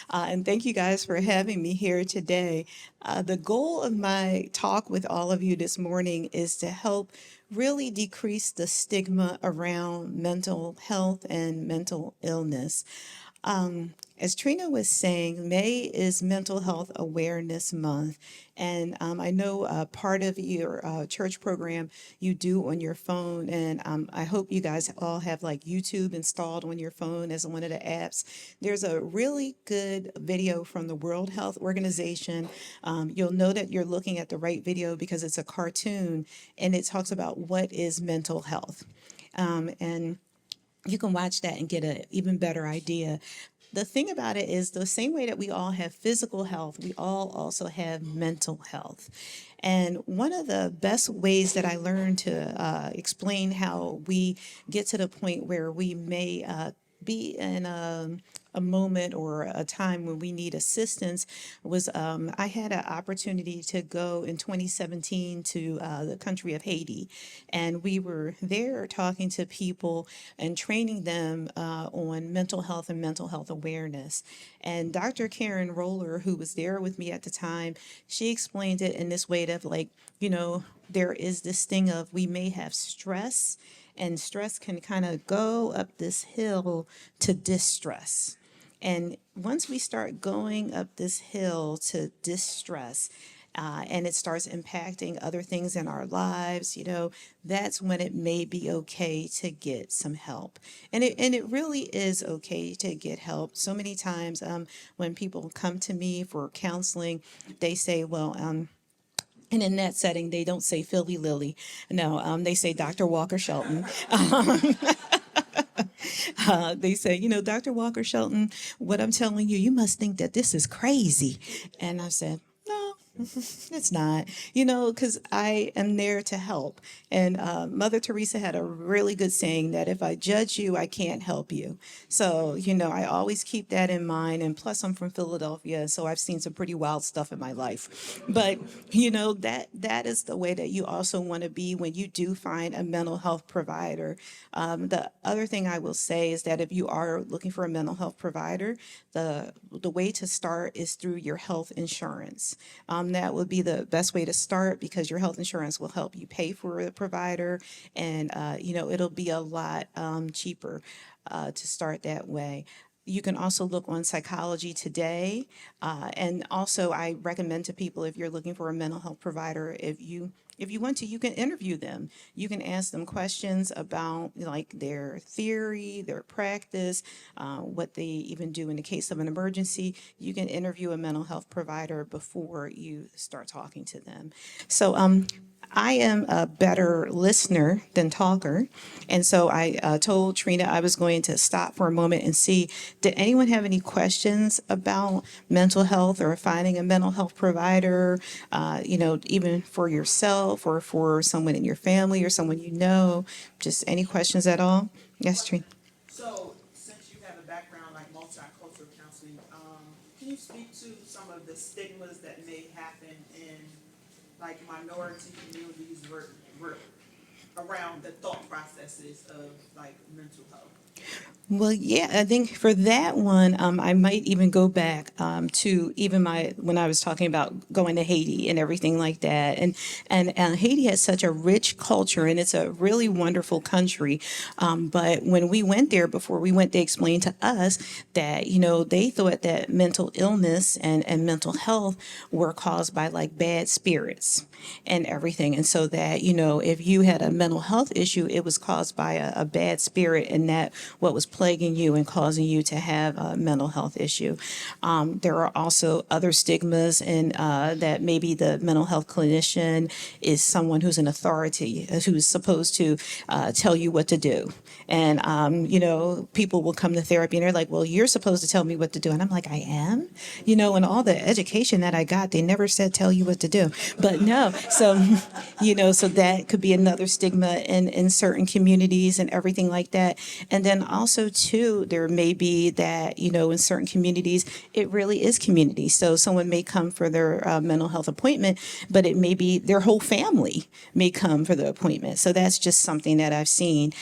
And thank you guys for having me here today. The goal of my talk with all of you this morning is to help really decrease the stigma around mental health and mental illness. As Trina was saying, May is Mental Health Awareness Month. And I know part of your church program you do on your phone. And I hope you guys all have like YouTube installed on your phone as one of the apps. There's a really good video from the World Health Organization. You'll know that you're looking at the right video because it's a cartoon and it talks about what is mental health. And you can watch that and get an even better idea. The thing about it is the same way that we all have physical health, we all also have mental health. And one of the best ways that I learned to explain how we get to the point where we may be in a moment or a time when we need assistance was I had an opportunity to go in 2017 to the country of Haiti. And we were there talking to people and training them on mental health and mental health awareness. And Dr. Karen Roller, who was there with me at the time, she explained it in this way of like, there is this thing of we may have stress and stress can kind of go up this hill to distress. And once we start going up this hill to distress, and it starts impacting other things in our lives, that's when it may be okay to get some help. And it really is okay to get help. So many times when people come to me for counseling, they say, well, and in that setting, they don't say Philly Lily. No, they say Dr. Walker Shelton. They say, Dr. Walker Shelton, what I'm telling you, you must think that this is crazy. And I said, no, it's not, because I am there to help. And Mother Teresa had a really good saying that if I judge you, I can't help you. So, I always keep that in mind. And plus, I'm from Philadelphia, so I've seen some pretty wild stuff in my life. But, that is the way that you also want to be when you do find a mental health provider. The other thing I will say is that if you are looking for a mental health provider, the way to start is through your health insurance. That would be the best way to start because your health insurance will help you pay for the provider, and it'll be a lot cheaper to start that way. You can also look on Psychology Today, and also I recommend to people if you're looking for a mental health provider, if you want to, you can interview them. You can ask them questions about like their theory, their practice, what they even do in the case of an emergency. You can interview a mental health provider before you start talking to them. So I am a better listener than talker. And so I told Trina I was going to stop for a moment and see, did anyone have any questions about mental health or finding a mental health provider, even for yourself or for someone in your family or someone you know? Just any questions at all? Yes, Trina. So, since you have a background like multicultural counseling, can you speak to some of the stigmas that may happen in like minority communities around the thought processes of like mental health? Well, yeah, I think for that one, I might even go back to even when I was talking about going to Haiti and everything like that, and Haiti has such a rich culture and it's a really wonderful country. But when we went there, before we went, they explained to us that they thought that mental illness and mental health were caused by like bad spirits and everything, and so that if you had a mental health issue, it was caused by a bad spirit, and that what was plaguing you and causing you to have a mental health issue. There are also other stigmas in that maybe the mental health clinician is someone who's an authority, who's supposed to tell you what to do. And, people will come to therapy and they're like, well, you're supposed to tell me what to do. And I'm like, I am? And all the education that I got, they never said tell you what to do. But no, so, so that could be another stigma in certain communities and everything like that. And then also also, too, there may be that, in certain communities, it really is community. So someone may come for their mental health appointment, but it may be their whole family may come for the appointment. So that's just something that I've seen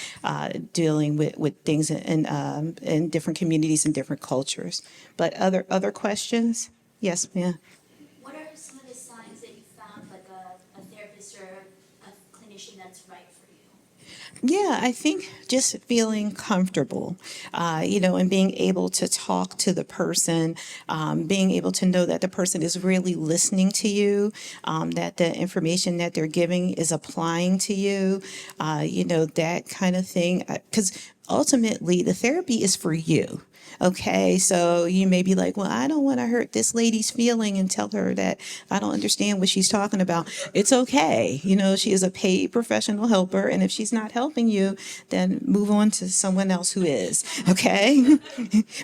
dealing with things in different communities and different cultures. But other questions? Yes, ma'am. What are some of the signs that you found, like a therapist or a clinician that's right for you? Yeah, I think just feeling comfortable, and being able to talk to the person, being able to know that the person is really listening to you, that the information that they're giving is applying to you, that kind of thing. Because ultimately, the therapy is for you. Okay, so you may be like, well, I don't want to hurt this lady's feeling and tell her that I don't understand what she's talking about. It's okay. She is a paid professional helper. And if she's not helping you, then move on to someone else who is. Okay.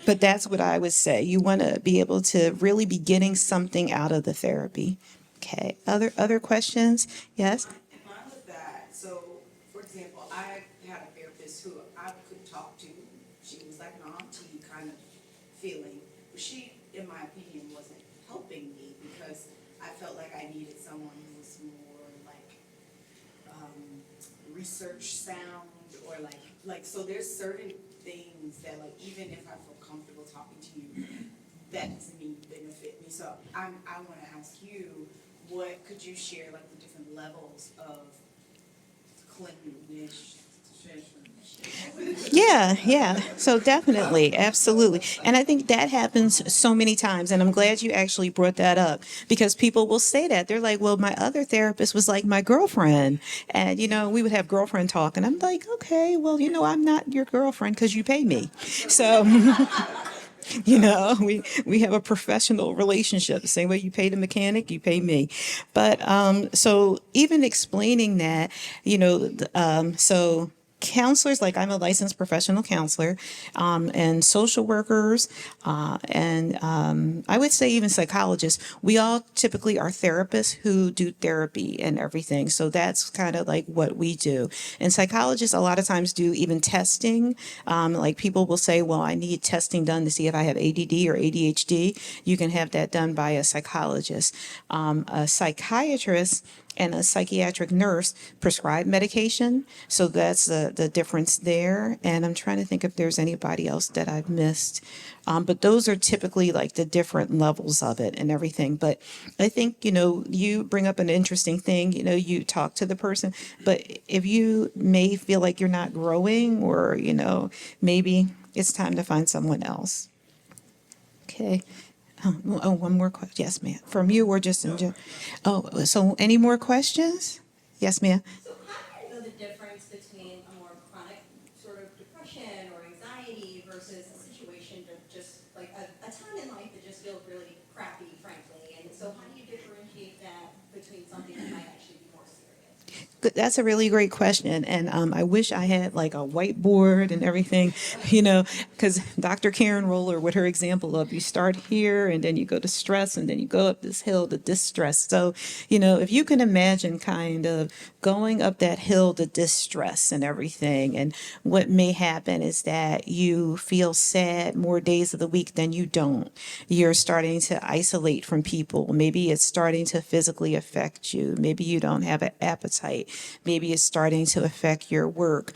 But that's what I would say. You want to be able to really be getting something out of the therapy. Okay. Other questions? Yes. Mine with that, so, for example, I had a therapist who I could talk to. She was like an auntie kind of feeling. But she, in my opinion, wasn't helping me because I felt like I needed someone who was more like research sound or so there's certain things that like even if I feel comfortable talking to you, that doesn't mean benefit me. So I want to ask you, what could you share like the different levels of cleanliness? Yeah. So definitely, absolutely. And I think that happens so many times. And I'm glad you actually brought that up because people will say that. They're like, well, my other therapist was like my girlfriend. And, we would have girlfriend talk. And I'm like, okay, well, I'm not your girlfriend because you pay me. So, we have a professional relationship. The same way you pay the mechanic, you pay me. But so even explaining that, so counselors, like I'm a licensed professional counselor, and social workers, and I would say even psychologists, we all typically are therapists who do therapy and everything. So that's kind of like what we do. And psychologists a lot of times do even testing. Like people will say, well, I need testing done to see if I have ADD or ADHD. You can have that done by a psychologist. A psychiatrist and a psychiatric nurse prescribe medication. So that's the difference there. And I'm trying to think if there's anybody else that I've missed. But those are typically like the different levels of it and everything. But I think, you bring up an interesting thing, you talk to the person, but if you may feel like you're not growing or, maybe it's time to find someone else. Okay. One more question. Yes, ma'am. From you or just in general? Oh, so any more questions? Yes, ma'am. So how do you know the difference between a more chronic sort of depression or anxiety versus a situation that just like a time in life that just feels really crappy, frankly? And so how do you differentiate that between something that might actually be more serious? That's a really great question. And I wish I had like a whiteboard and everything, because Dr. Karen Roller, with her example of you start here and then you go to stress and then you go up this hill to distress. So, if you can imagine kind of going up that hill to distress and everything, and what may happen is that you feel sad more days of the week than you don't. You're starting to isolate from people. Maybe it's starting to physically affect you. Maybe you don't have an appetite. Maybe it's starting to affect your work.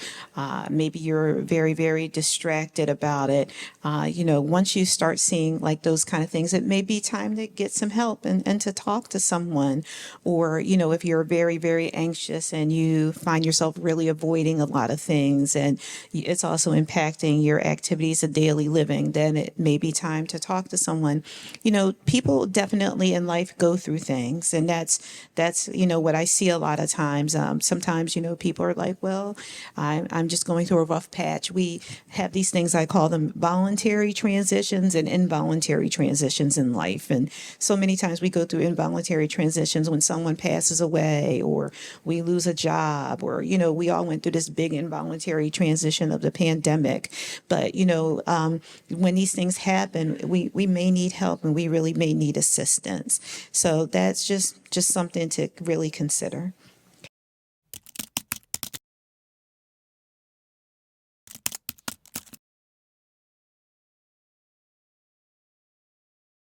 Maybe you're very, very distracted about it. Once you start seeing like those kind of things, it may be time to get some help and to talk to someone. Or, if you're very, very anxious and you find yourself really avoiding a lot of things and it's also impacting your activities of daily living, then it may be time to talk to someone. People definitely in life go through things, and that's what I see a lot of times. Sometimes, people are like, well, I'm just going through a rough patch. We have these things, I call them voluntary transitions and involuntary transitions in life. And so many times we go through involuntary transitions when someone passes away or we lose a job or, we all went through this big involuntary transition of the pandemic. But, when these things happen, we may need help and we really may need assistance. So that's just something to really consider.